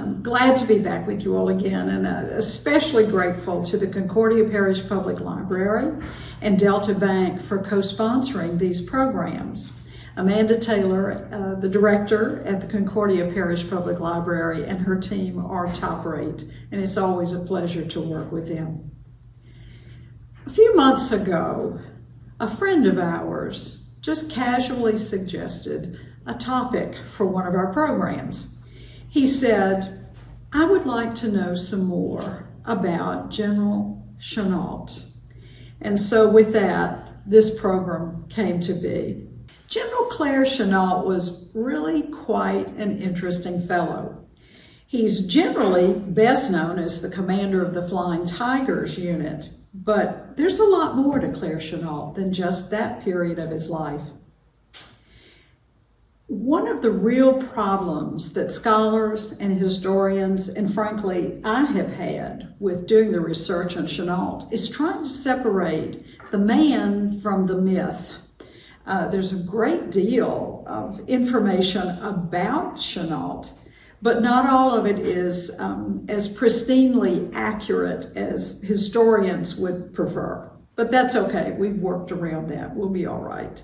I'm glad to be back with you all again, and especially grateful to the Concordia Parish Public Library and Delta Bank for co-sponsoring these programs. Amanda Taylor, the director at the Concordia Parish Public Library, and her team are top rate, and it's always a pleasure to work with them. A few months ago, a friend of ours just casually suggested a topic for one of our programs. He said, "I would like to know some more about General Chennault." And so with that, this program came to be. General Claire Chennault was really quite an interesting fellow. He's generally best known as the commander of the Flying Tigers unit, but there's a lot more to Claire Chennault than just that period of his life. One of the real problems that scholars and historians, and frankly, I have had with doing the research on Chennault, is trying to separate the man from the myth. There's a great deal of information about Chennault, but not all of it is as pristinely accurate as historians would prefer. But that's okay, we've worked around that, we'll be all right.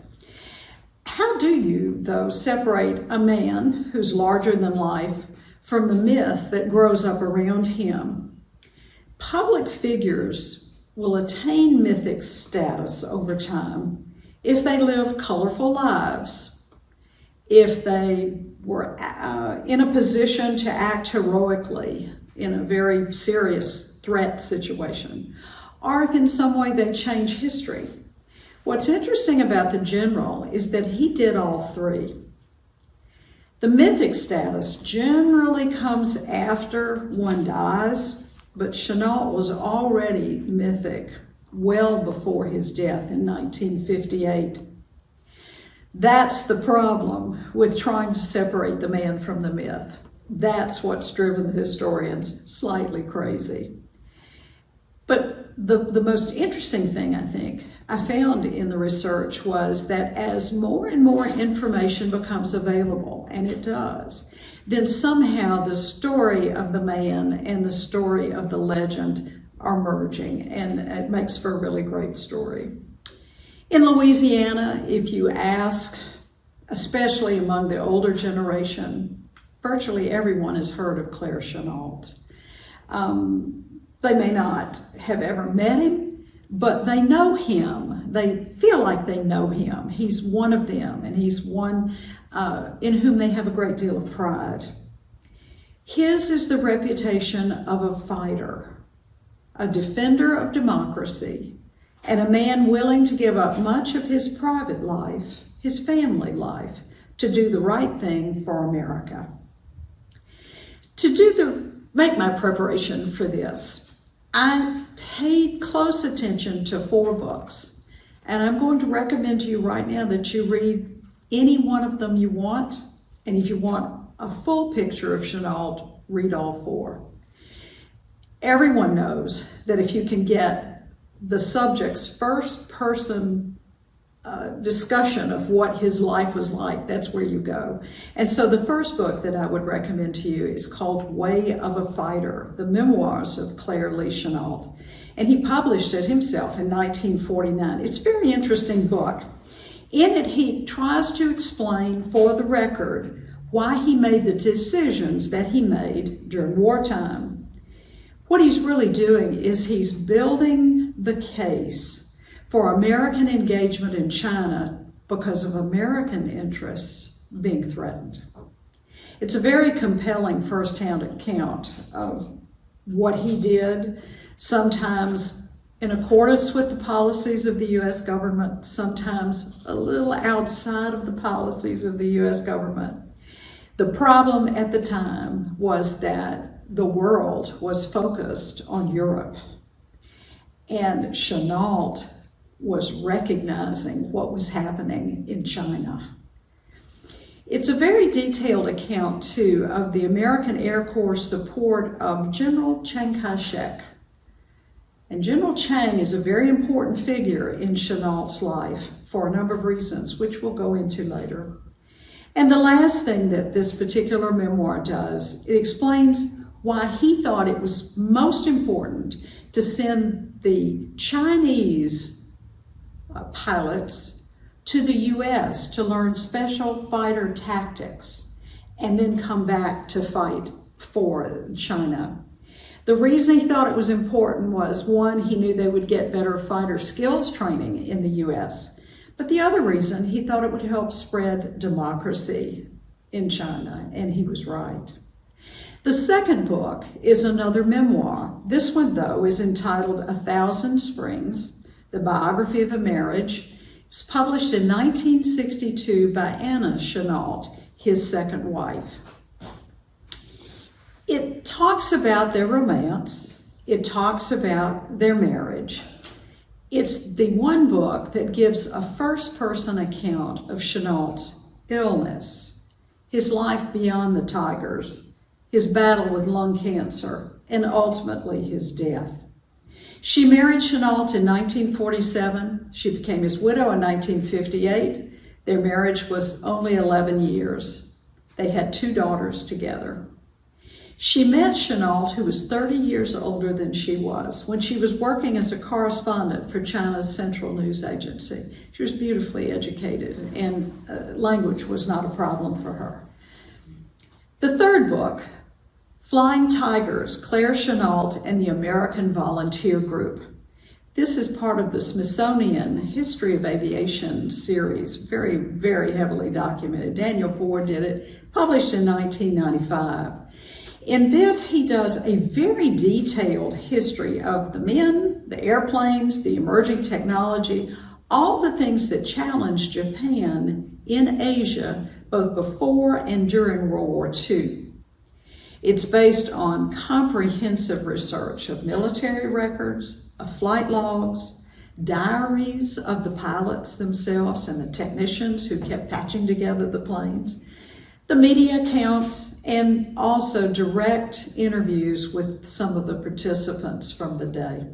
How do you, though, separate a man who's larger than life from the myth that grows up around him? Public figures will attain mythic status over time if they live colorful lives, if they were in a position to act heroically in a very serious threat situation, or if in some way they change history. What's interesting about the general is that he did all three. The mythic status generally comes after one dies, but Chennault was already mythic well before his death in 1958. That's the problem with trying to separate the man from the myth. That's what's driven the historians slightly crazy. But the most interesting thing, I think, I found in the research was that as more and more information becomes available, and it does, then somehow the story of the man and the story of the legend are merging, and it makes for a really great story. In Louisiana, if you ask, especially among the older generation, virtually everyone has heard of Claire Chennault. They may not have ever met him, but they know him. They feel like they know him. He's one of them, and he's one in whom they have a great deal of pride. His is the reputation of a fighter, a defender of democracy, and a man willing to give up much of his private life, his family life, to do the right thing for America. To make my preparation for this, I paid close attention to 4 books, and I'm going to recommend to you right now that you read any one of them you want, and if you want a full picture of Chennault, read all 4. Everyone knows that if you can get the subject's first-person discussion of what his life was like, that's where you go. And so the first book that I would recommend to you is called Way of a Fighter, the memoirs of Claire Lee Chennault. And he published it himself in 1949. It's a very interesting book. In it, he tries to explain for the record why he made the decisions that he made during wartime. What he's really doing is he's building the case for American engagement in China because of American interests being threatened. It's a very compelling first-hand account of what he did, sometimes in accordance with the policies of the U.S. government, sometimes a little outside of the policies of the U.S. government. The problem at the time was that the world was focused on Europe, and Chennault was recognizing what was happening in China. It's a very detailed account, too, of the American Air Corps' support of General Chiang Kai-shek. And General Chiang is a very important figure in Chennault's life for a number of reasons, which we'll go into later. And the last thing that this particular memoir does, it explains why he thought it was most important to send the Chinese pilots to the US to learn special fighter tactics and then come back to fight for China. The reason he thought it was important was, one, he knew they would get better fighter skills training in the US. But the other reason, he thought it would help spread democracy in China, and he was right. The second book is another memoir. This one, though, is entitled 1,000 Springs, The Biography of a Marriage. It was published in 1962 by Anna Chennault, his second wife. It talks about their romance. It talks about their marriage. It's the one book that gives a first-person account of Chennault's illness, his life beyond the tigers, his battle with lung cancer, and ultimately his death. She married Chennault in 1947. She became his widow in 1958. Their marriage was only 11 years. They had 2 daughters together. She met Chennault, who was 30 years older than she was, when she was working as a correspondent for China's Central News Agency. She was beautifully educated, and language was not a problem for her. The third book, Flying Tigers, Claire Chennault and the American Volunteer Group. This is part of the Smithsonian History of Aviation series, very, very heavily documented. Daniel Ford did it, published in 1995. In this, he does a very detailed history of the men, the airplanes, the emerging technology, all the things that challenged Japan in Asia, both before and during World War II. It's based on comprehensive research of military records, of flight logs, diaries of the pilots themselves and the technicians who kept patching together the planes, the media accounts, and also direct interviews with some of the participants from the day.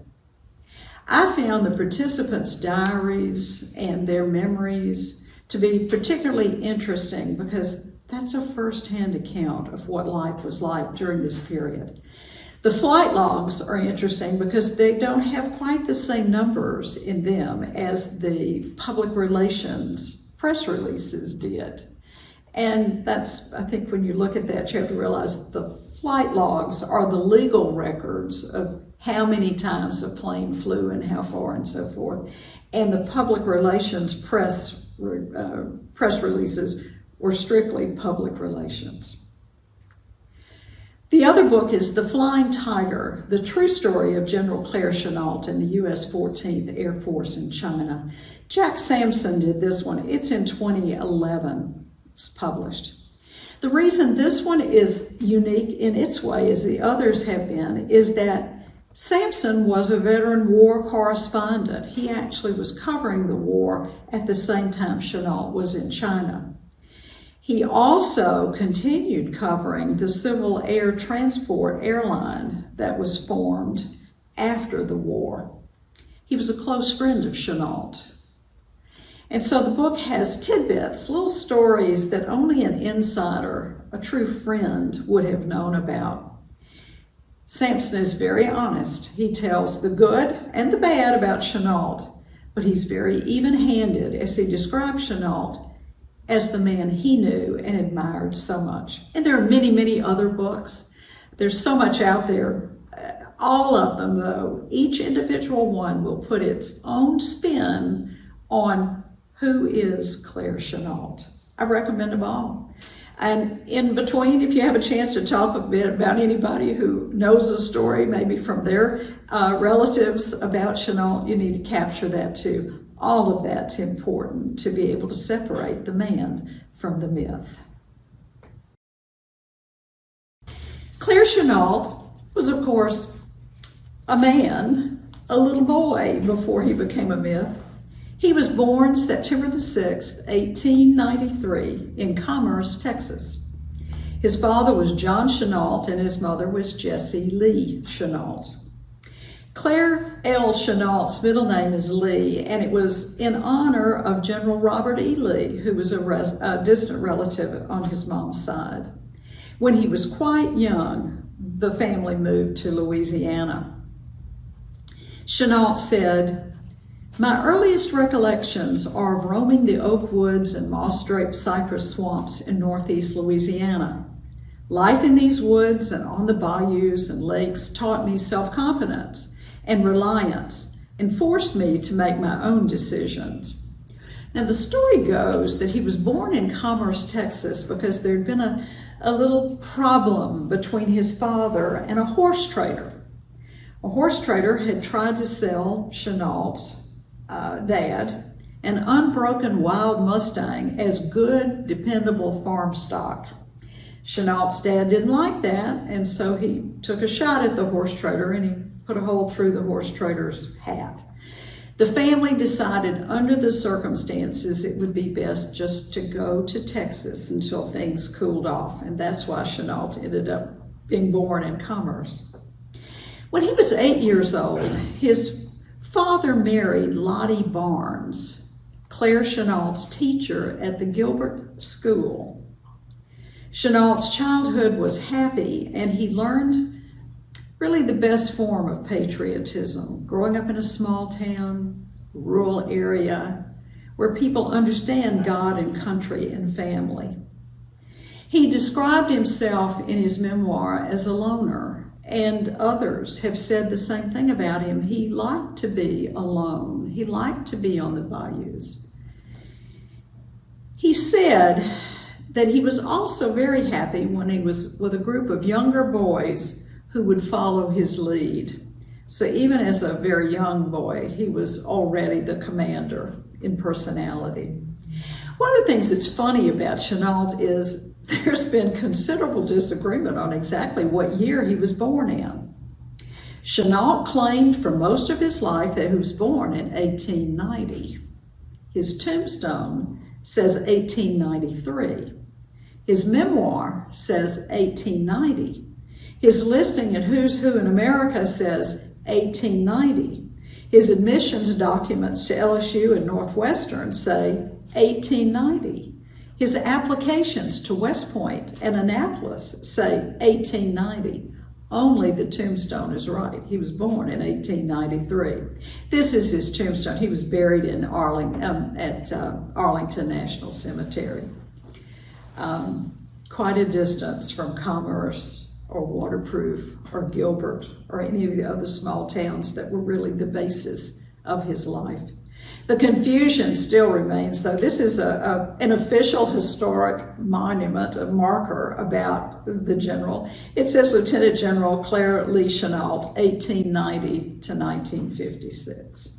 I found the participants' diaries and their memories to be particularly interesting because that's a first-hand account of what life was like during this period. The flight logs are interesting because they don't have quite the same numbers in them as the public relations press releases did. And that's, I think when you look at that, you have to realize the flight logs are the legal records of how many times a plane flew and how far and so forth. And the public relations press releases were strictly public relations. The other book is The Flying Tiger, the true story of General Claire Chennault and the U.S. 14th Air Force in China. Jack Sampson did this one. It's in 2011. Published. The reason this one is unique in its way, as the others have been, is that Sampson was a veteran war correspondent. He actually was covering the war at the same time Chennault was in China. He also continued covering the Civil Air Transport airline that was formed after the war. He was a close friend of Chennault. And so the book has tidbits, little stories that only an insider, a true friend, would have known about. Sampson is very honest. He tells the good and the bad about Chennault, but he's very even-handed as he describes Chennault as the man he knew and admired so much. And there are many, many other books. There's so much out there. All of them, though, each individual one will put its own spin on who is Claire Chennault. I recommend them all. And in between, if you have a chance to talk a bit about anybody who knows a story, maybe from their relatives about Chennault, you need to capture that too. All of that's important to be able to separate the man from the myth. Claire Chennault was, of course, a man, a little boy before he became a myth. He was born September the 6th, 1893 in Commerce, Texas. His father was John Chennault and his mother was Jessie Lee Chennault. Claire L. Chennault's middle name is Lee, and it was in honor of General Robert E. Lee, who was a distant relative on his mom's side. When he was quite young, the family moved to Louisiana. Chennault said, "My earliest recollections are of roaming the oak woods and moss-draped cypress swamps in northeast Louisiana. Life in these woods and on the bayous and lakes taught me self-confidence and reliance and forced me to make my own decisions." Now, the story goes that he was born in Commerce, Texas, because there'd been a little problem between his father and a horse trader. A horse trader had tried to sell Chennault's dad an unbroken wild Mustang as good, dependable farm stock. Chennault's dad didn't like that, and so he took a shot at the horse trader and he put a hole through the horse trader's hat. The family decided under the circumstances it would be best just to go to Texas until things cooled off, and that's why Chennault ended up being born in Commerce. When he was 8 years old, his father married Lottie Barnes, Claire Chennault's teacher at the Gilbert School. Chennault's childhood was happy, and he learned really the best form of patriotism, growing up in a small town, rural area, where people understand God and country and family. He described himself in his memoir as a loner, and others have said the same thing about him. He liked to be alone. He liked to be on the bayous. He said that he was also very happy when he was with a group of younger boys who would follow his lead. So even as a very young boy, he was already the commander in personality. One of the things that's funny about Chennault is there's been considerable disagreement on exactly what year he was born in. Chennault claimed for most of his life that he was born in 1890. His tombstone says 1893. His memoir says 1890. His listing in Who's Who in America says 1890. His admissions documents to LSU and Northwestern say 1890. His applications to West Point and Annapolis say 1890. Only the tombstone is right. He was born in 1893. This is his tombstone. He was buried in Arlington National Cemetery. Quite a distance from Commerce or Waterproof or Gilbert or any of the other small towns that were really the basis of his life. The confusion still remains, though. This is an official historic monument, a marker about the general. It says Lieutenant General Claire Lee Chennault, 1890 to 1956.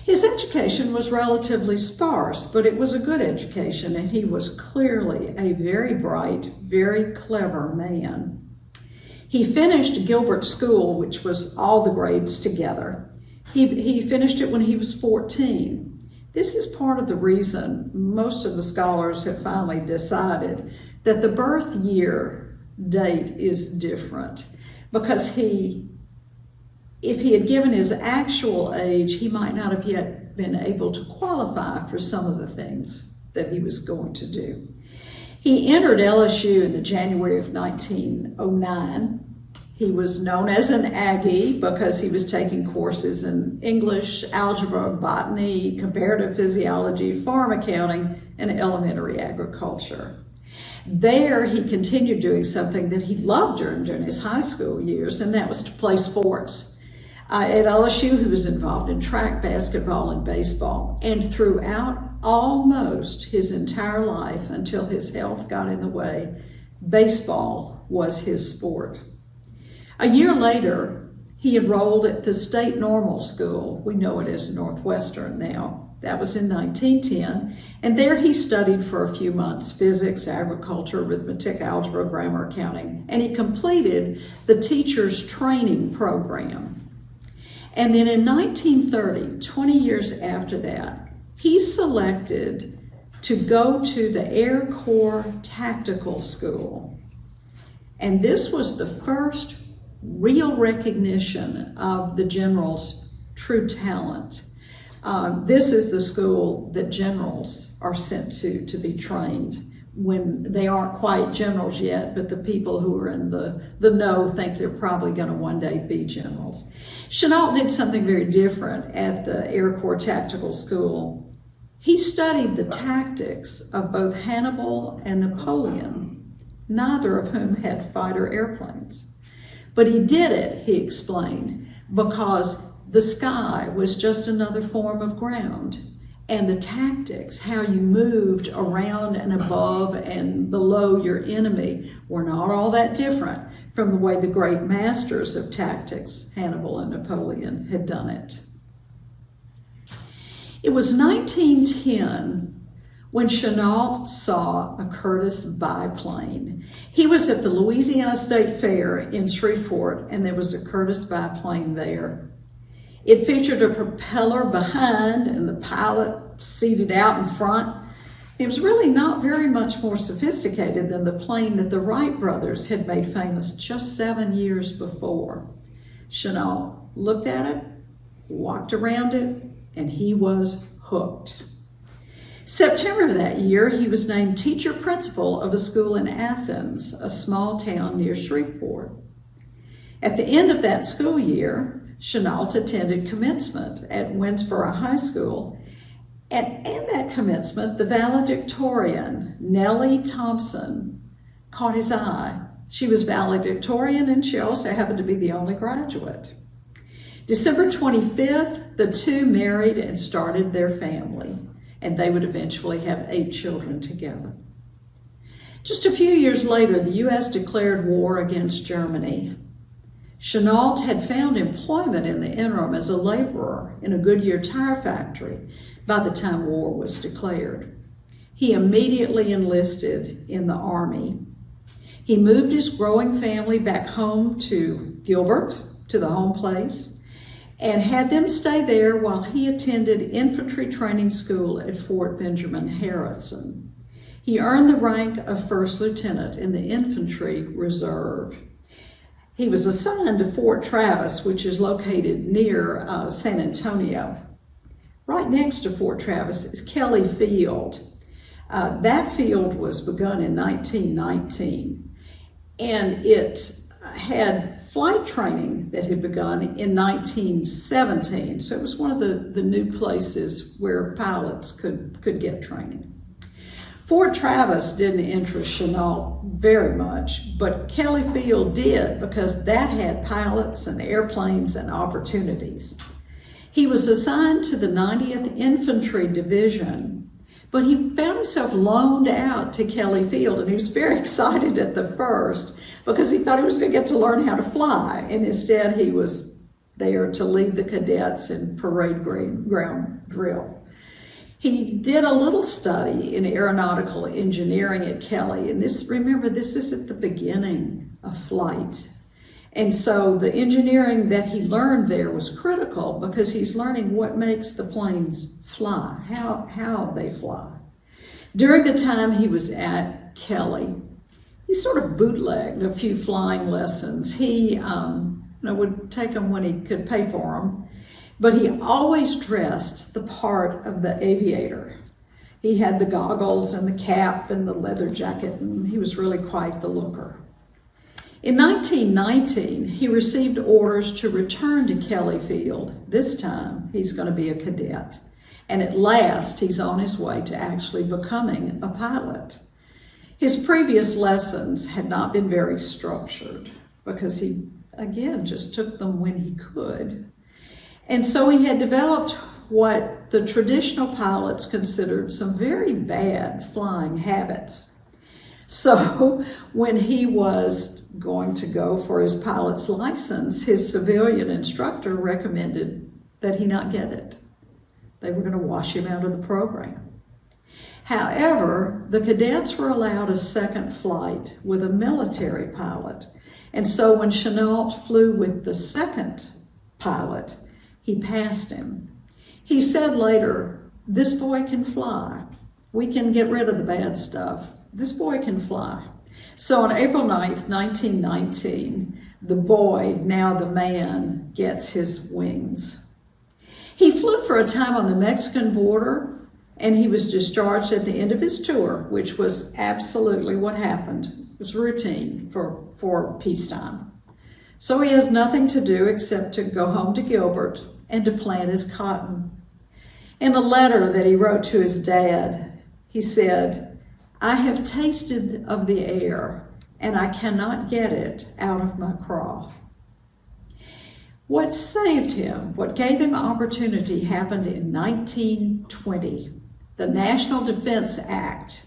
His education was relatively sparse, but it was a good education, and he was clearly a very bright, very clever man. He finished Gilbert School, which was all the grades together. He finished it when he was 14. This is part of the reason most of the scholars have finally decided that the birth year date is different, because if he had given his actual age, he might not have yet been able to qualify for some of the things that he was going to do. He entered LSU in the January of 1909. He was known as an Aggie because he was taking courses in English, algebra, botany, comparative physiology, farm accounting, and elementary agriculture. There, he continued doing something that he loved during his high school years, and that was to play sports. At LSU, he was involved in track, basketball, and baseball. And throughout almost his entire life, until his health got in the way, baseball was his sport. A year later, he enrolled at the State Normal School. We know it as Northwestern now. That was in 1910. And there he studied for a few months, physics, agriculture, arithmetic, algebra, grammar, accounting. And he completed the teacher's training program. And then in 1930, 20 years after that, he's selected to go to the Air Corps Tactical School. And this was the first real recognition of the general's true talent. This is the school that generals are sent to be trained when they aren't quite generals yet, but the people who are in the know think they're probably going to one day be generals. Chennault did something very different at the Air Corps Tactical School. He studied the tactics of both Hannibal and Napoleon, neither of whom had fighter airplanes. But he did it, he explained, because the sky was just another form of ground. And the tactics, how you moved around and above and below your enemy, were not all that different from the way the great masters of tactics, Hannibal and Napoleon, had done it. It was 1910 when Chennault saw a Curtiss biplane. He was at the Louisiana State Fair in Shreveport, and there was a Curtiss biplane there. It featured a propeller behind and the pilot seated out in front. It was really not very much more sophisticated than the plane that the Wright brothers had made famous just 7 years before. Chennault looked at it, walked around it, and he was hooked. September of that year, he was named teacher principal of a school in Athens, a small town near Shreveport. At the end of that school year, Chennault attended commencement at Winsboro High School. And at that commencement, the valedictorian, Nellie Thompson, caught his eye. She was valedictorian, and she also happened to be the only graduate. December 25th, the two married and started their family, and they would eventually have 8 children together. Just a few years later, the U.S. declared war against Germany. Chennault had found employment in the interim as a laborer in a Goodyear tire factory by the time war was declared. He immediately enlisted in the Army. He moved his growing family back home to Gilbert, to the home place, and had them stay there while he attended infantry training school at Fort Benjamin Harrison. He earned the rank of first lieutenant in the infantry reserve. He was assigned to Fort Travis, which is located near San Antonio. Right next to Fort Travis is Kelly Field. That field was begun in 1919, and it had flight training that had begun in 1917. So it was one of the new places where pilots could get training. Fort Travis didn't interest Chennault very much, but Kelly Field did, because that had pilots and airplanes and opportunities. He was assigned to the 90th Infantry Division, but he found himself loaned out to Kelly Field, and he was very excited at the first because he thought he was going to get to learn how to fly, and instead he was there to lead the cadets in parade ground drill. He did a little study in aeronautical engineering at Kelly, and remember, this is at the beginning of flight. And so the engineering that he learned there was critical, because he's learning what makes the planes fly, how they fly. During the time he was at Kelly, he sort of bootlegged a few flying lessons. He would take them when he could pay for them. But he always dressed the part of the aviator. He had the goggles and the cap and the leather jacket, and he was really quite the looker. In 1919, he received orders to return to Kelly Field. This time, he's going to be a cadet. And at last, he's on his way to actually becoming a pilot. His previous lessons had not been very structured, because he, again, just took them when he could. And so he had developed what the traditional pilots considered some very bad flying habits. So when he was going to go for his pilot's license, his civilian instructor recommended that he not get it. They were going to wash him out of the program. However, the cadets were allowed a second flight with a military pilot. And so when Chennault flew with the second pilot, he passed him. He said later, "This boy can fly. We can get rid of the bad stuff. This boy can fly." So on April 9th, 1919, the boy, now the man, gets his wings. He flew for a time on the Mexican border, and he was discharged at the end of his tour, which was absolutely what happened. It was routine for peacetime. So he has nothing to do except to go home to Gilbert and to plant his cotton. In a letter that he wrote to his dad, he said, "I have tasted of the air, and I cannot get it out of my craw." What saved him, what gave him opportunity, happened in 1920. The National Defense Act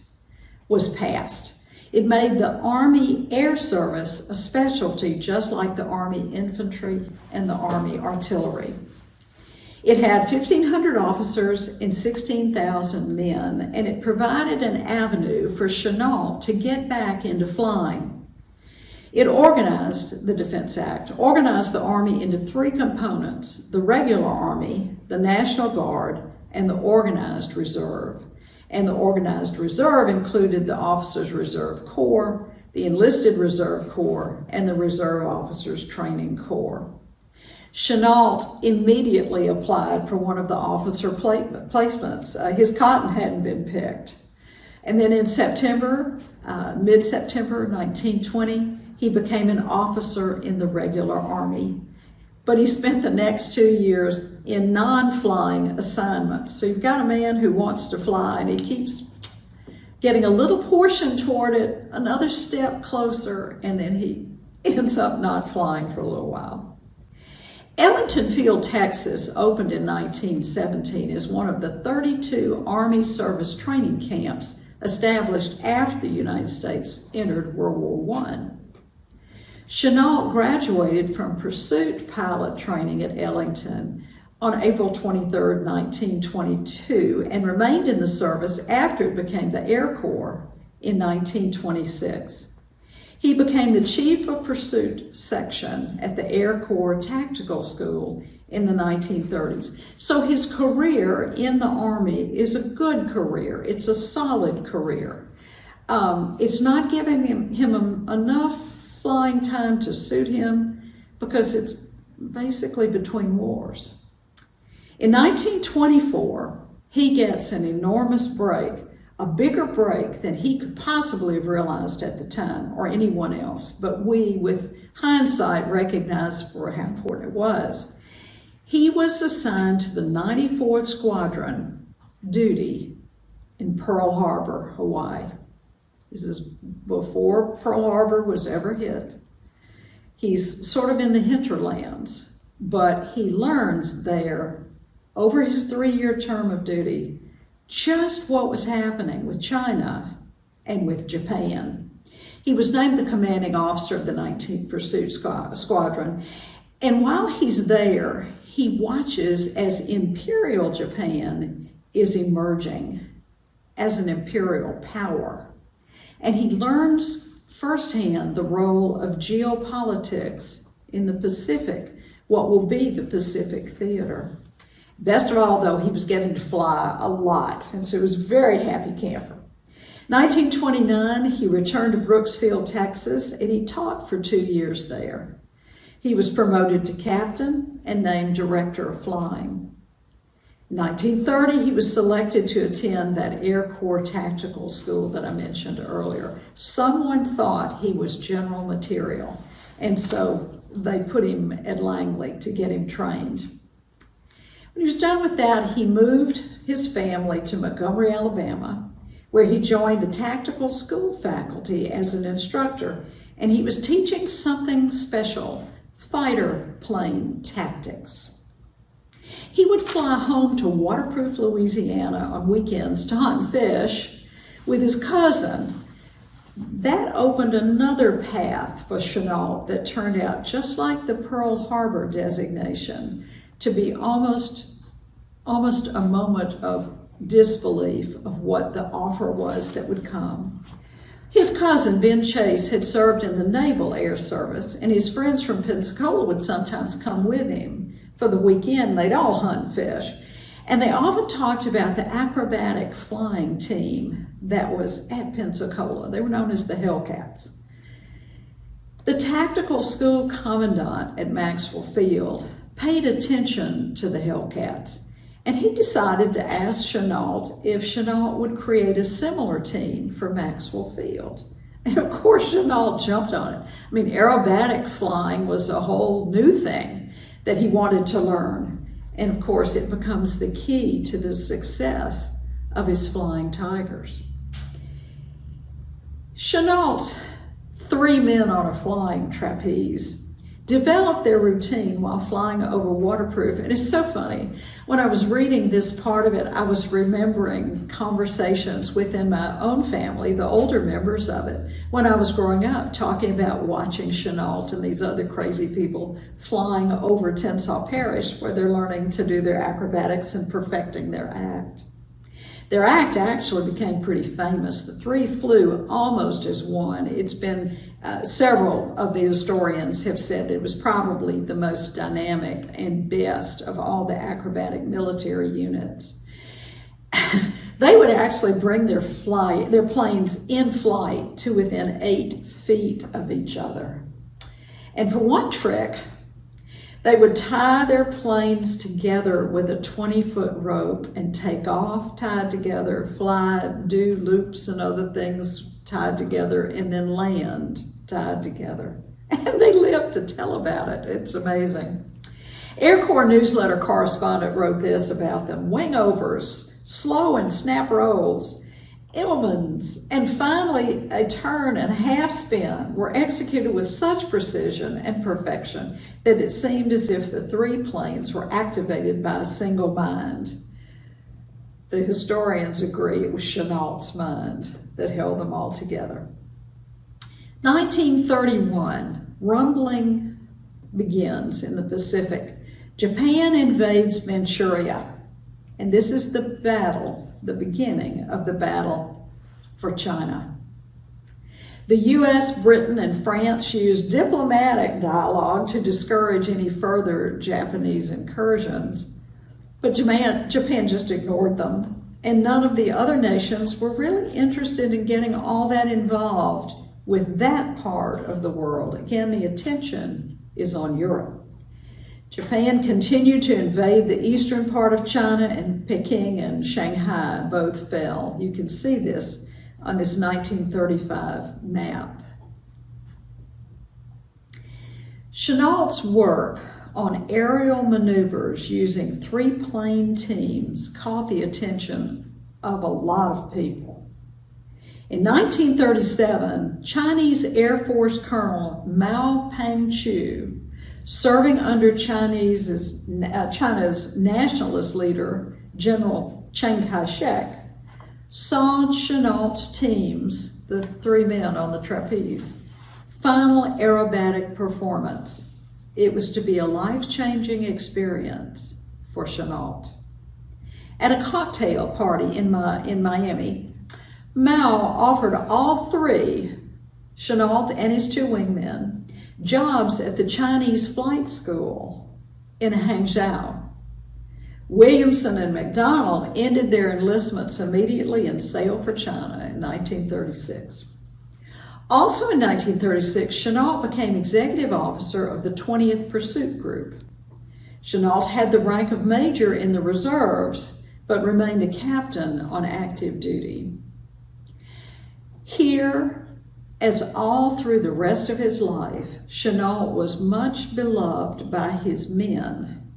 was passed. It made the Army Air Service a specialty, just like the Army Infantry and the Army Artillery. It had 1,500 officers and 16,000 men, and it provided an avenue for Chennault to get back into flying. It organized, the Defense Act, organized the Army into three components: the regular Army, the National Guard, and the Organized Reserve. And the Organized Reserve included the Officers Reserve Corps, the Enlisted Reserve Corps, and the Reserve Officers Training Corps. Chennault immediately applied for one of the officer placements. His cotton hadn't been picked. And then in September, mid-September 1920, he became an officer in the regular Army. But he spent the next 2 years in non-flying assignments. So you've got a man who wants to fly, and he keeps getting a little portion toward it, another step closer, and then he ends up not flying for a little while. Ellington Field, Texas, opened in 1917 as one of the 32 Army service training camps established after the United States entered World War I. Chennault graduated from pursuit pilot training at Ellington on April 23, 1922, and remained in the service after it became the Air Corps in 1926. He became the Chief of Pursuit Section at the Air Corps Tactical School in the 1930s. So his career in the Army is a good career. It's a solid career. It's not giving him enough flying time to suit him because it's basically between wars. In 1924, he gets an enormous break, a bigger break than he could possibly have realized at the time, or anyone else, but we, with hindsight, recognize for how important it was. He was assigned to the 94th Squadron duty in Pearl Harbor, Hawaii. This is before Pearl Harbor was ever hit. He's sort of in the hinterlands, but he learns there, over his 3-year term of duty, just what was happening with China and with Japan. He was named the commanding officer of the 19th Pursuit Squadron, and while he's there, he watches as Imperial Japan is emerging as an imperial power. And he learns firsthand the role of geopolitics in the Pacific, what will be the Pacific Theater. Best of all, though, he was getting to fly a lot, and so he was a very happy camper. 1929, he returned to Brooksville, Texas, and he taught for 2 years there. He was promoted to captain and named director of flying. In 1930, he was selected to attend that Air Corps Tactical School that I mentioned earlier. Someone thought he was general material, and so they put him at Langley to get him trained. When he was done with that, he moved his family to Montgomery, Alabama, where he joined the tactical school faculty as an instructor, and he was teaching something special: fighter plane tactics. He would fly home to waterproof Louisiana on weekends to hunt and fish with his cousin. That opened another path for Chennault that turned out, just like the Pearl Harbor designation, to be almost a moment of disbelief of what the offer was that would come. His cousin, Ben Chase, had served in the Naval Air Service, and his friends from Pensacola would sometimes come with him. For the weekend, they'd all hunt and fish. And they often talked about the acrobatic flying team that was at Pensacola. They were known as the Hellcats. The tactical school commandant at Maxwell Field paid attention to the Hellcats, and he decided to ask Chennault if Chennault would create a similar team for Maxwell Field. And of course, Chennault jumped on it. I mean, aerobatic flying was a whole new thing that he wanted to learn. And of course, it becomes the key to the success of his Flying Tigers. Chennault's 3 men on a flying trapeze developed their routine while flying over waterproof. And it's so funny. When I was reading this part of it, I was remembering conversations within my own family, the older members of it, when I was growing up, talking about watching Chennault and these other crazy people flying over Tensas Parish, where they're learning to do their acrobatics and perfecting their act. Their act actually became pretty famous. The three flew almost as one. It's been several of the historians have said that it was probably the most dynamic and best of all the acrobatic military units. They would actually bring their planes in flight to within 8 feet of each other. And for one trick, they would tie their planes together with a 20-foot rope and take off tied together, fly, do loops and other things tied together, and then land tied together. And they live to tell about it. It's amazing. Air Corps newsletter correspondent wrote this about them: wingovers, slow and snap rolls, Immelmans, and finally a turn and a half spin were executed with such precision and perfection that it seemed as if the 3 planes were activated by a single mind. The historians agree it was Chennault's mind that held them all together. 1931, rumbling begins in the Pacific. Japan invades Manchuria, and this is the beginning of the battle for China. The US, Britain, and France used diplomatic dialogue to discourage any further Japanese incursions, but Japan just ignored them, and none of the other nations were really interested in getting all that involved with that part of the world. Again, the attention is on Europe. Japan continued to invade the eastern part of China, and Peking and Shanghai both fell. You can see this on this 1935 map. Chennault's work on aerial maneuvers using 3-plane teams caught the attention of a lot of people. In 1937, Chinese Air Force Colonel Mao Pengchu, serving under China's nationalist leader, General Chiang Kai-shek, saw Chennault's teams, the 3 men on the trapeze, final aerobatic performance. It was to be a life-changing experience for Chennault. At a cocktail party in Miami, Mao offered all 3, Chennault and his 2 wingmen, jobs at the Chinese flight school in Hangzhou. Williamson and McDonald ended their enlistments immediately and sailed for China in 1936. Also in 1936, Chennault became executive officer of the 20th Pursuit Group. Chennault had the rank of major in the reserves, but remained a captain on active duty. Here, as all through the rest of his life, Chennault was much beloved by his men,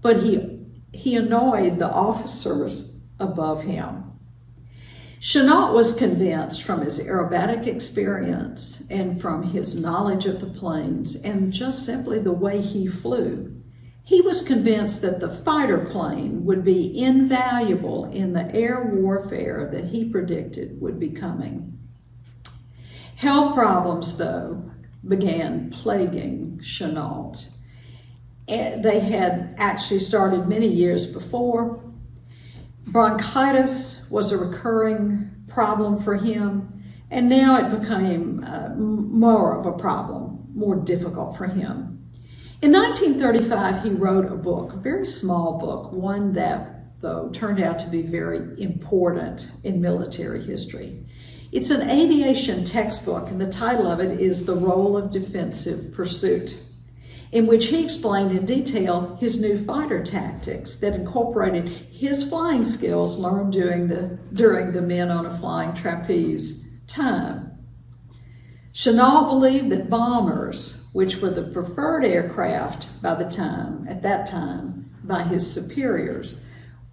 but he annoyed the officers above him. Chennault was convinced from his aerobatic experience and from his knowledge of the planes and just simply the way he flew. He was convinced that the fighter plane would be invaluable in the air warfare that he predicted would be coming. Health problems, though, began plaguing Chennault. They had actually started many years before. Bronchitis was a recurring problem for him, and now it became more of a problem, more difficult for him. In 1935, he wrote a book, a very small book, one that, though, turned out to be very important in military history. It's an aviation textbook, and the title of it is The Role of Defensive Pursuit, in which he explained in detail his new fighter tactics that incorporated his flying skills learned during the Men on a Flying Trapeze time. Chennault believed that bombers, which were the preferred aircraft at that time by his superiors,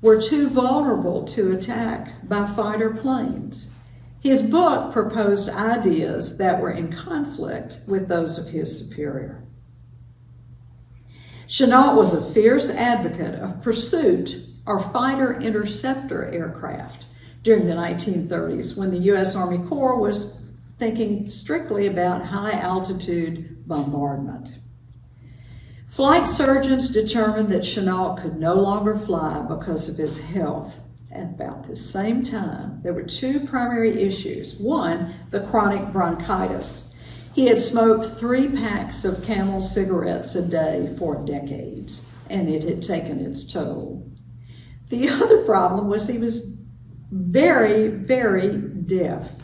were too vulnerable to attack by fighter planes. His book proposed ideas that were in conflict with those of his superior. Chennault was a fierce advocate of pursuit or fighter interceptor aircraft during the 1930s, when the U.S. Army Corps was thinking strictly about high-altitude bombardment. Flight surgeons determined that Chennault could no longer fly because of his health. At about the same time, there were two primary issues. One, the chronic bronchitis. He had smoked 3 packs of Camel cigarettes a day for decades, and it had taken its toll. The other problem was he was very, very deaf.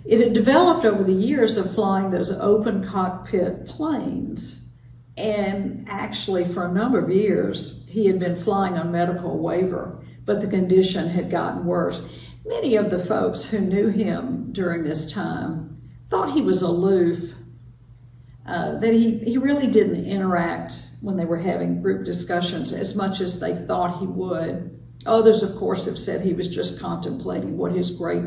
It had developed over the years of flying those open cockpit planes, and actually for a number of years he had been flying on medical waiver, but the condition had gotten worse. Many of the folks who knew him during this time thought he was aloof, that he really didn't interact when they were having group discussions as much as they thought he would. Others, of course, have said he was just contemplating what his great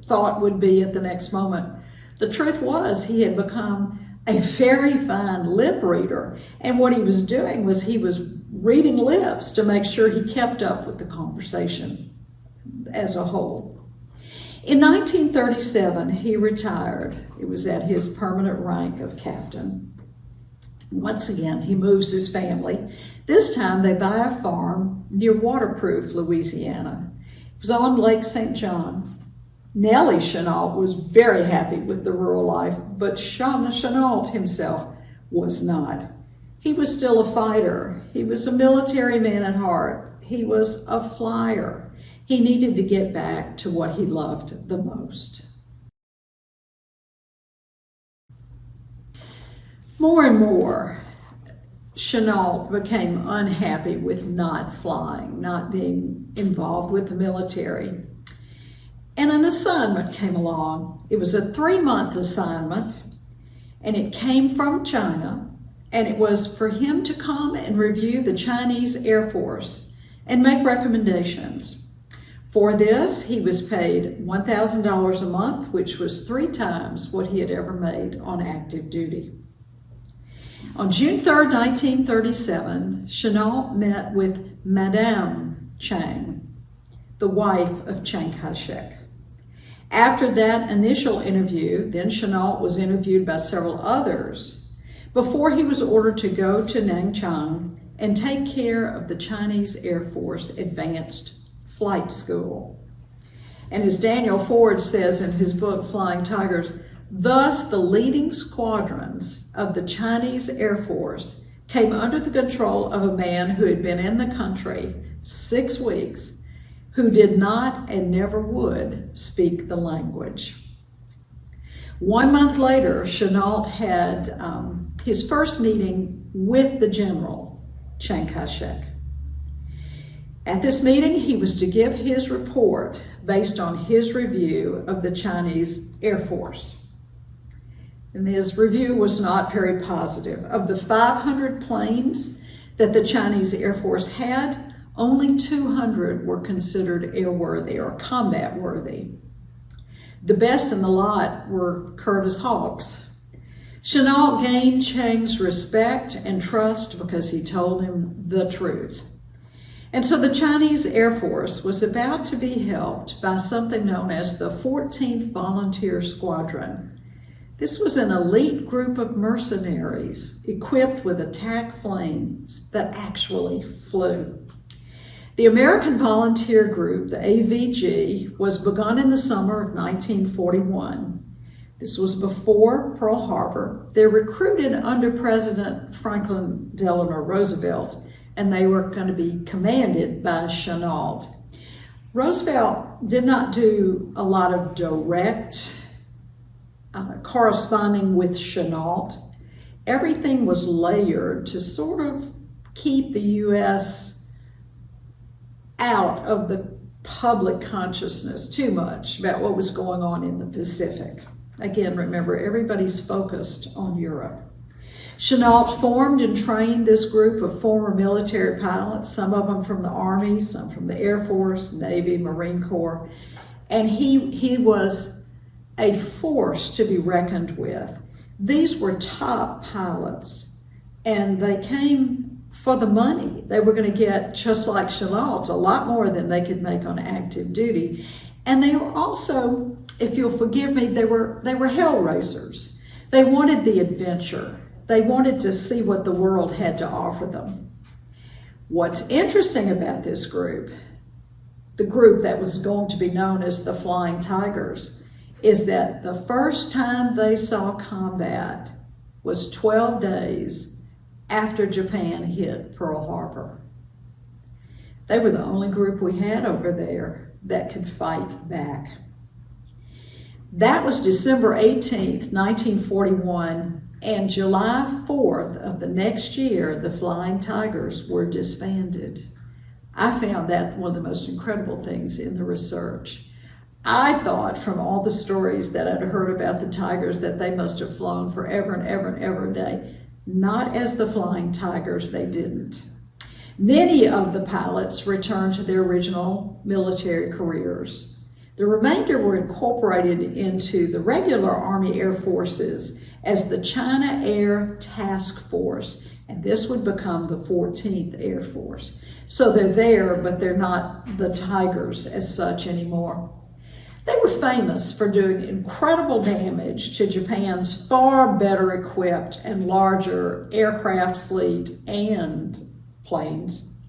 thought would be at the next moment. The truth was he had become a very fine lip reader, and what he was doing was he was reading lips to make sure he kept up with the conversation as a whole. In 1937, he retired. It was at his permanent rank of captain. Once again, he moves his family. This time they buy a farm near Waterproof, Louisiana. It was on Lake St. John. Nellie Chennault was very happy with the rural life, but Chennault himself was not. He was still a fighter. He was a military man at heart. He was a flyer. He needed to get back to what he loved the most. More and more, Chennault became unhappy with not flying, not being involved with the military. And an assignment came along. It was a 3-month assignment, and it came from China, and it was for him to come and review the Chinese Air Force and make recommendations. For this, he was paid $1,000 a month, which was 3 times what he had ever made on active duty. On June 3rd, 1937, Chennault met with Madame Chiang, the wife of Chiang Kai-shek. After that initial interview, then Chennault was interviewed by several others before he was ordered to go to Nanchang and take care of the Chinese Air Force Advanced Flight School. And as Daniel Ford says in his book, Flying Tigers, thus the leading squadrons of the Chinese Air Force came under the control of a man who had been in the country 6 weeks, who did not and never would speak the language. 1 month later, Chennault had his first meeting with the general, Chiang Kai-shek. At this meeting, he was to give his report based on his review of the Chinese Air Force. And his review was not very positive. Of the 500 planes that the Chinese Air Force had, only 200 were considered airworthy or combat worthy. The best in the lot were Curtiss Hawks. Chennault gained Chiang's respect and trust because he told him the truth. And so the Chinese Air Force was about to be helped by something known as the 14th Volunteer Squadron. This was an elite group of mercenaries equipped with attack planes that actually flew. The American Volunteer Group, the AVG, was begun in the summer of 1941. This was before Pearl Harbor. They're recruited under President Franklin Delano Roosevelt, and they were going to be commanded by Chennault. Roosevelt did not do a lot of direct corresponding with Chennault. Everything was layered to sort of keep the U.S. out of the public consciousness too much about what was going on in the Pacific. Again, remember, everybody's focused on Europe. Chennault formed and trained this group of former military pilots, some of them from the Army, some from the Air Force, Navy, Marine Corps, and he was a force to be reckoned with. These were top pilots, and they came for the money. They were going to get, just like Chennault, a lot more than they could make on active duty. And they were also, if you'll forgive me, they were hell raisers. They wanted the adventure. They wanted to see what the world had to offer them. What's interesting about this group, the group that was going to be known as the Flying Tigers, is that the first time they saw combat was 12 days after Japan hit Pearl Harbor. They were the only group we had over there that could fight back. That was December 18th, 1941, and July 4th of the next year, the Flying Tigers were disbanded. I found that one of the most incredible things in the research. I thought from all the stories that I'd heard about the Tigers that they must have flown forever and ever and ever a day. Not as the Flying Tigers, they didn't. Many of the pilots returned to their original military careers. The remainder were incorporated into the regular Army Air Forces as the China Air Task Force, and this would become the 14th Air Force. So they're there, but they're not the Tigers as such anymore. They were famous for doing incredible damage to Japan's far better equipped and larger aircraft fleet and planes.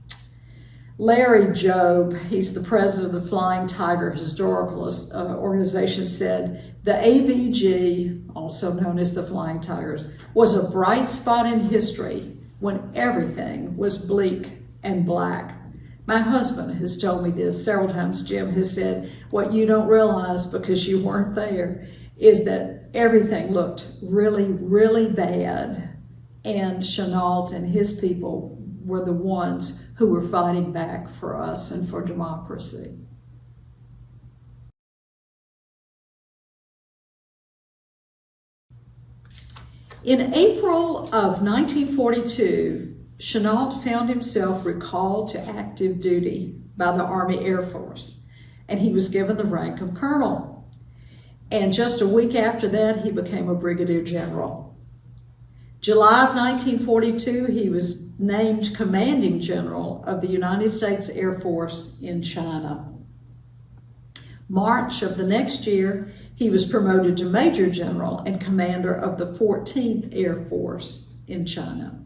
Larry Jobe, he's the president of the Flying Tiger Historical Organization, said, "The AVG, also known as the Flying Tigers, was a bright spot in history when everything was bleak and black." My husband has told me this several times. Jim has said, what you don't realize because you weren't there is that everything looked really, really bad. And Chennault and his people were the ones who were fighting back for us and for democracy. In April of 1942, Chennault found himself recalled to active duty by the Army Air Force, and he was given the rank of colonel. And just a week after that, he became a brigadier general. July of 1942, he was named commanding general of the United States Air Force in China. March of the next year, he was promoted to major general and commander of the 14th Air Force in China.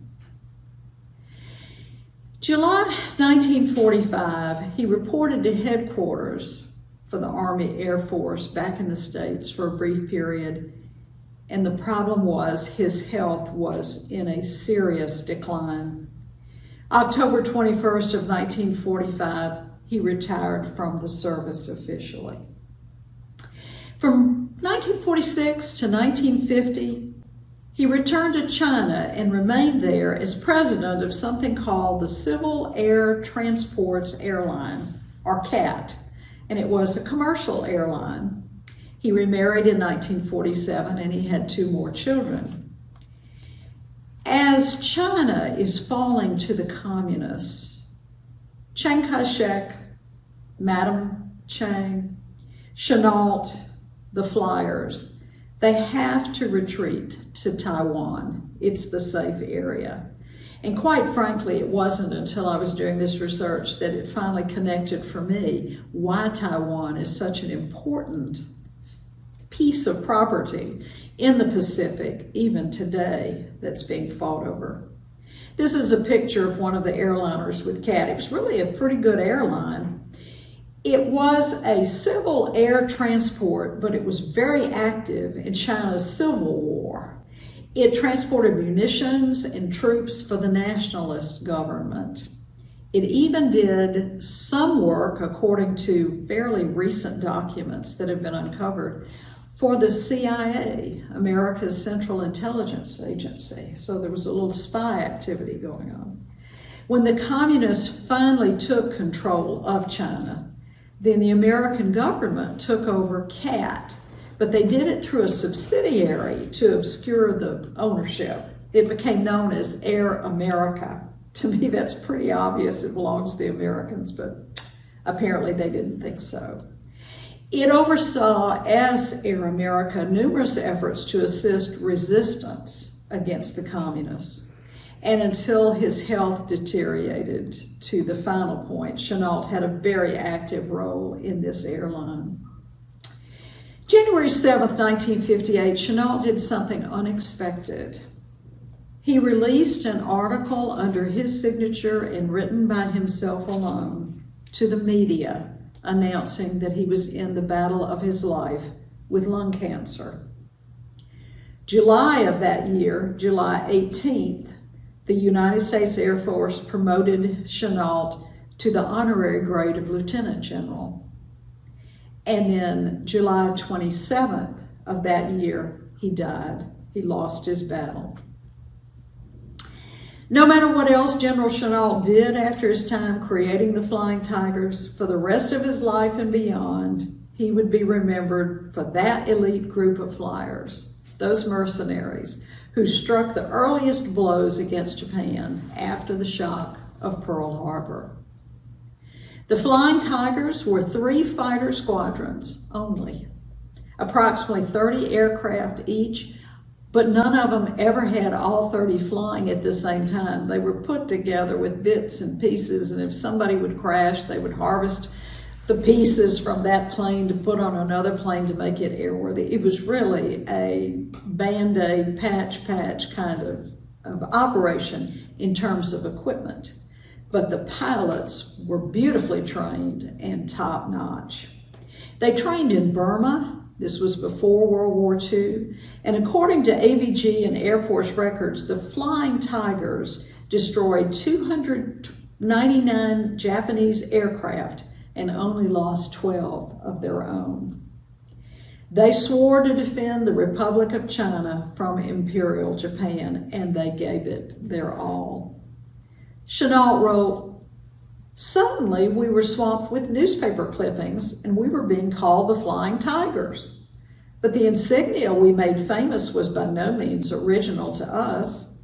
July 1945, he reported to headquarters for the Army Air Force back in the States for a brief period, and the problem was his health was in a serious decline. October 21st of 1945, he retired from the service officially. From 1946 to 1950, he returned to China and remained there as president of something called the Civil Air Transports Airline, or CAT, and it was a commercial airline. He remarried in 1947 and he had 2 more children. As China is falling to the communists, Chiang Kai-shek, Madame Chiang, Chennault, the Flyers, they have to retreat to Taiwan. It's the safe area. And quite frankly, it wasn't until I was doing this research that it finally connected for me why Taiwan is such an important piece of property in the Pacific, even today, that's being fought over. This is a picture of one of the airliners with CAT. It was really a pretty good airline. It was a civil air transport, but it was very active in China's Civil War. It transported munitions and troops for the nationalist government. It even did some work, according to fairly recent documents that have been uncovered, for the CIA, America's Central Intelligence Agency. So there was a little spy activity going on. When the communists finally took control of China, then the American government took over CAT, but they did it through a subsidiary to obscure the ownership. It became known as Air America. To me, that's pretty obvious. It belongs to the Americans, but apparently they didn't think so. It oversaw, as Air America, numerous efforts to assist resistance against the communists. And until his health deteriorated to the final point, Chennault had a very active role in this airline. January 7th, 1958, Chennault did something unexpected. He released an article under his signature and written by himself alone to the media, announcing that he was in the battle of his life with lung cancer. July of that year, July 18th, the United States Air Force promoted Chennault to the honorary grade of Lieutenant General. And then July 27th of that year, he died. He lost his battle. No matter what else General Chennault did after his time creating the Flying Tigers, for the rest of his life and beyond, he would be remembered for that elite group of flyers, those mercenaries who struck the earliest blows against Japan after the shock of Pearl Harbor. The Flying Tigers were 3 fighter squadrons only, approximately 30 aircraft each, but none of them ever had all 30 flying at the same time. They were put together with bits and pieces, and if somebody would crash, they would harvest the pieces from that plane to put on another plane to make it airworthy. It was really a Band-Aid, patch kind of operation in terms of equipment. But the pilots were beautifully trained and top-notch. They trained in Burma. This was before World War II. And according to AVG and Air Force records, the Flying Tigers destroyed 299 Japanese aircraft and only lost 12 of their own. They swore to defend the Republic of China from Imperial Japan, and they gave it their all. Chennault wrote, "Suddenly we were swamped with newspaper clippings and we were being called the Flying Tigers. But the insignia we made famous was by no means original to us.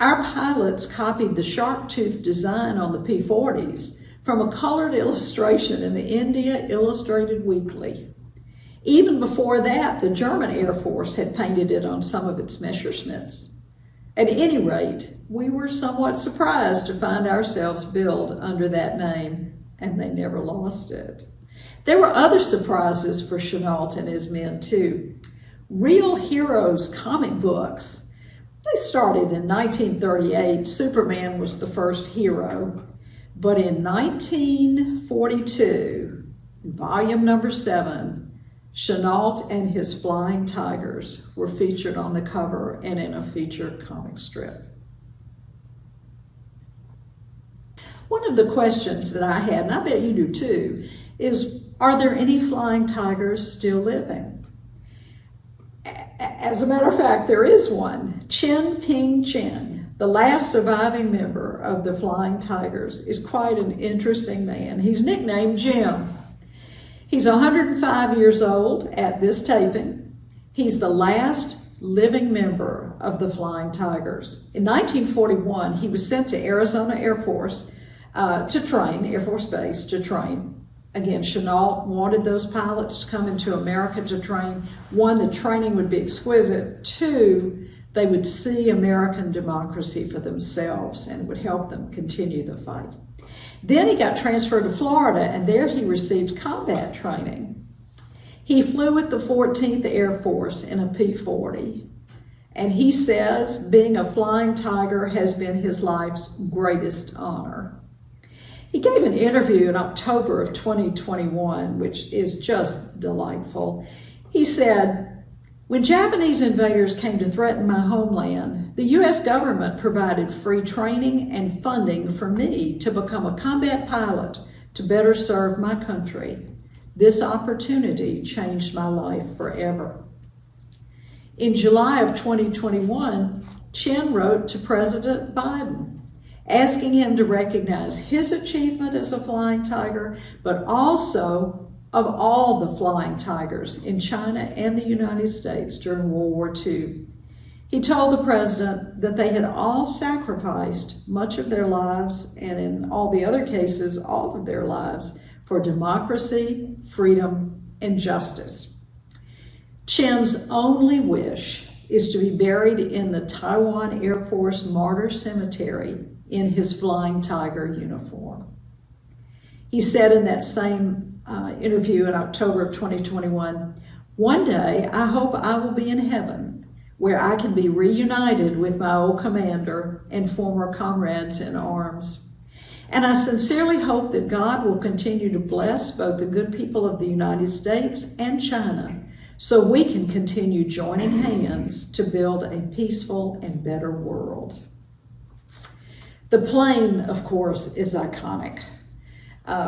Our pilots copied the shark-toothed design on the P-40s from a colored illustration in the India Illustrated Weekly. Even before that, the German Air Force had painted it on some of its Messerschmitts. At any rate, we were somewhat surprised to find ourselves billed under that name, and they never lost it." There were other surprises for Chennault and his men too. Real Heroes comic books. They started in 1938. Superman was the first hero. But in 1942, volume number 7, Chennault and his Flying Tigers were featured on the cover and in a feature comic strip. One of the questions that I had, and I bet you do too, is, are there any Flying Tigers still living? As a matter of fact, there is one. Chen, the last surviving member of the Flying Tigers, is quite an interesting man. He's nicknamed Jim. He's 105 years old at this taping. He's the last living member of the Flying Tigers. In 1941, he was sent to Arizona Air Force to train, Air Force Base to train. Again, Chennault wanted those pilots to come into America to train. 1, the training would be exquisite. 2, they would see American democracy for themselves and would help them continue the fight. Then he got transferred to Florida, and there he received combat training. He flew with the 14th Air Force in a P-40, and he says being a Flying Tiger has been his life's greatest honor. He gave an interview in October of 2021, which is just delightful. He said, "When Japanese invaders came to threaten my homeland, The U.S. government provided free training and funding for me to become a combat pilot to better serve my country. This opportunity changed my life forever. In July of 2021, Chen wrote to President Biden, asking him to recognize his achievement as a flying tiger, but also of all the flying tigers in China and the United States during World War II. He told the president that they had all sacrificed much of their lives, and in all the other cases, all of their lives, for democracy, freedom, and justice. Chen's only wish is to be buried in the Taiwan Air Force Martyr Cemetery in his flying tiger uniform. He said in that same interview in October of 2021, "One day I hope I will be in heaven, where I can be reunited with my old commander and former comrades in arms. And I sincerely hope that God will continue to bless both the good people of the United States and China, so we can continue joining hands to build a peaceful and better world." The plane, of course, is iconic.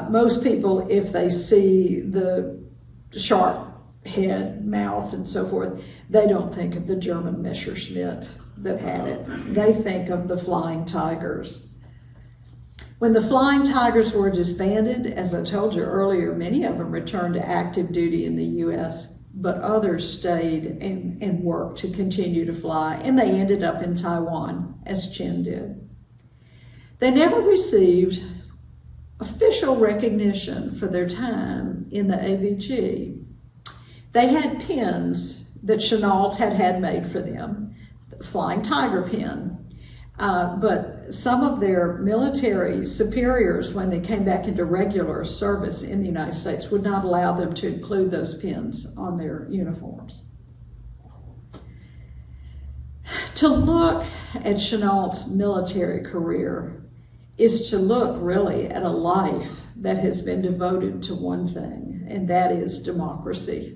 Most people, if they see the sharp head, mouth, and so forth, they don't think of the German Messerschmitt that had it. They think of the Flying Tigers. When the Flying Tigers were disbanded, as I told you earlier, many of them returned to active duty in the U.S., but others stayed and worked to continue to fly, and they ended up in Taiwan, as Chen did. They never received official recognition for their time in the AVG. They had pins that Chennault had made for them, the Flying Tiger pin. But some of their military superiors, when they came back into regular service in the United States, would not allow them to include those pins on their uniforms. To look at Chennault's military career is to look really at a life that has been devoted to one thing, and that is democracy.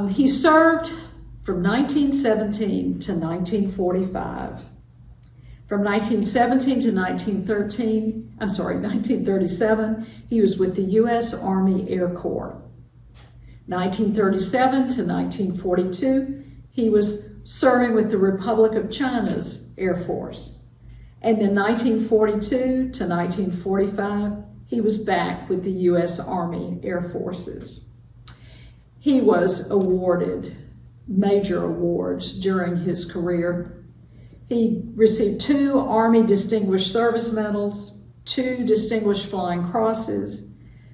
He served from 1917 to 1945. From 1917 to 1937, he was with the U.S. Army Air Corps. 1937 to 1942, he was serving with the Republic of China's Air Force. And then 1942 to 1945, he was back with the U.S. Army Air Forces. He was awarded major awards during his career. He received 2 Army Distinguished Service Medals, 2 Distinguished Flying Crosses,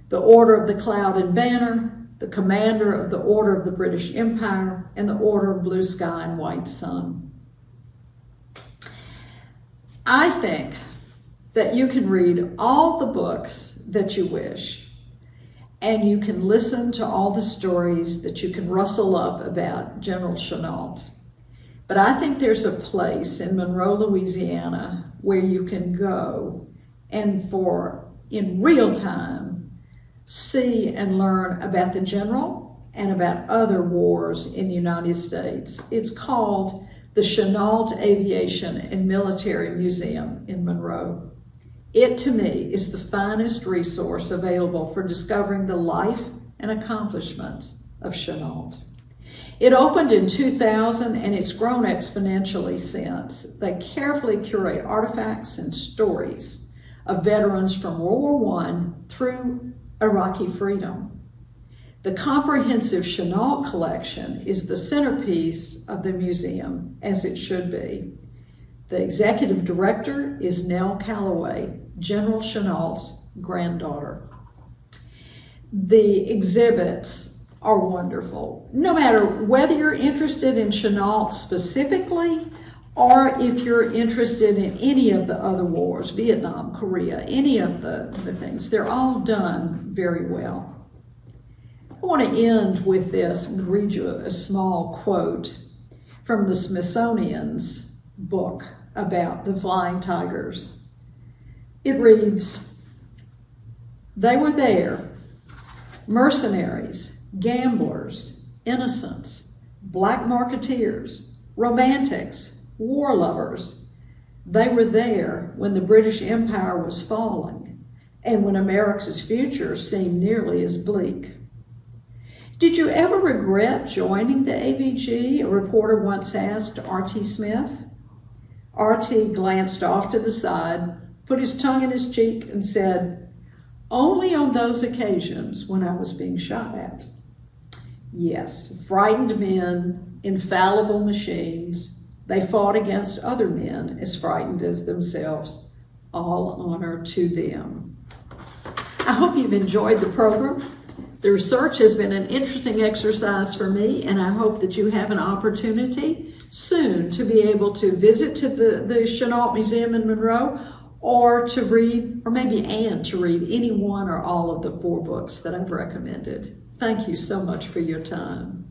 the Order of the Cloud and Banner, the Commander of the Order of the British Empire, and the Order of Blue Sky and White Sun. I think that you can read all the books that you wish, and you can listen to all the stories that you can rustle up about General Chennault. But I think there's a place in Monroe, Louisiana, where you can go and in real time, see and learn about the general and about other wars in the United States. It's called the Chennault Aviation and Military Museum in Monroe. It, to me, is the finest resource available for discovering the life and accomplishments of Chennault. It opened in 2000, and it's grown exponentially since. They carefully curate artifacts and stories of veterans from World War I through Iraqi freedom. The comprehensive Chennault collection is the centerpiece of the museum, as it should be. The executive director is Nell Calloway, General Chennault's granddaughter. The exhibits are wonderful. No matter whether you're interested in Chennault specifically, or if you're interested in any of the other wars, Vietnam, Korea, any of the things, they're all done very well. I want to end with this and read you a small quote from the Smithsonian's book about the Flying Tigers. It reads, "They were there, mercenaries, gamblers, innocents, black marketeers, romantics, war lovers. They were there when the British Empire was falling and when America's future seemed nearly as bleak. Did you ever regret joining the AVG? A reporter once asked R.T. Smith. R.T. glanced off to the side, put his tongue in his cheek, and said, "Only on those occasions when I was being shot at." Yes, frightened men, infallible machines, they fought against other men as frightened as themselves. All honor to them. I hope you've enjoyed the program. The research has been an interesting exercise for me, and I hope that you have an opportunity soon to be able to visit to the Chennault Museum in Monroe, or to read, or maybe to read any one or all of the 4 books that I've recommended. Thank you so much for your time.